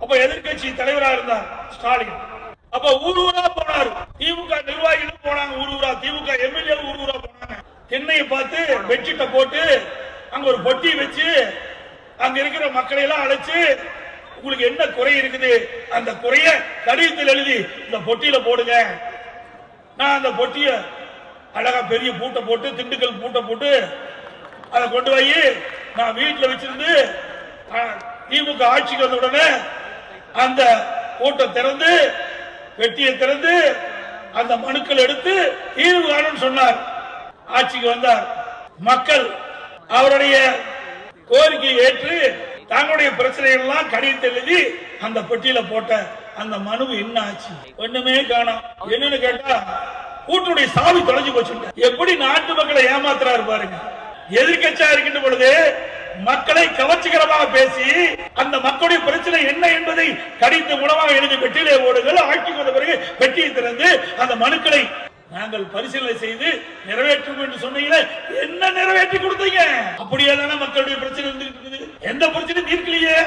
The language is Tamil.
அப்ப எதிர்கட்சி தலைவராக இருந்தார் ஸ்டாலின். அப்ப ஊர் ஊரா போனார். திமுக நிர்வாகிகளும் போனாங்க ஊர் ஊரா, திமுக எம்எல்ஏ ஊர் ஊரா போனாங்க. தென்னையை பார்த்து பெட்ஷீட்டை போட்டு அங்க ஒரு பொட்டி வச்சு அங்க இருக்கிற மக்களை எல்லாம் அழைச்சு, உங்களுக்கு என்ன குறை இருக்குது அந்த குறைய கடிதத்தில் எழுதி இந்த பொட்டியில போடுங்க. நான் அந்த பொட்டிய அழகா பெரிய பூட்டை போட்டு, திண்டுக்கல் பூட்டை போட்டு அதை கொண்டு போய் நான் வீட்டுல வச்சிருந்து திமுக ஆட்சிக்கு வந்த உடனே அந்த பூட்டை திறந்து வெட்டியை திறந்து அந்த மனுக்கள் எடுத்து தீர்வு காணும் சொன்னார். ஆட்சிக்கு வந்தார். மக்கள் அவருடைய கோரிக்கையை ஏற்று தங்களுடைய பிரச்சனைகள் எல்லாம் கடிதத்தை எழுதி அந்த பெட்டியில போட்ட அந்த மனு என்ன ஆச்சு? ஒண்ணுமே காணோம். என்னன்னு கேட்டா கூட்டுடைய சாவி தொலைஞ்சு போச்சு. எப்படி நாட்டு மக்களை ஏமாத்துறாரு பாருங்க. எதிர்கட்சியா இருக்கின்ற பொழுது மக்களை கவர்ச்சிகரமாக பேசி அந்த மக்களுடைய பிரச்சனை என்ன என்பதை கடிதம் மூலமாக எழுதி பெட்டியிலே ஓடுங்கள். ஆட்சிக்கு வந்த பிறகு பெட்டியை திறந்து அந்த மனுக்களை நாங்கள் பரிசீலனை செய்து நிறைவேற்றும் என்று சொன்னீங்க. என்ன நிறைவேற்றி கொடுத்தீங்க? அப்படியே தானே மக்களுடைய பிரச்சனை இருந்துட்டு இருக்குது. எந்த பிரச்சனையும் தீர்க்கலையே.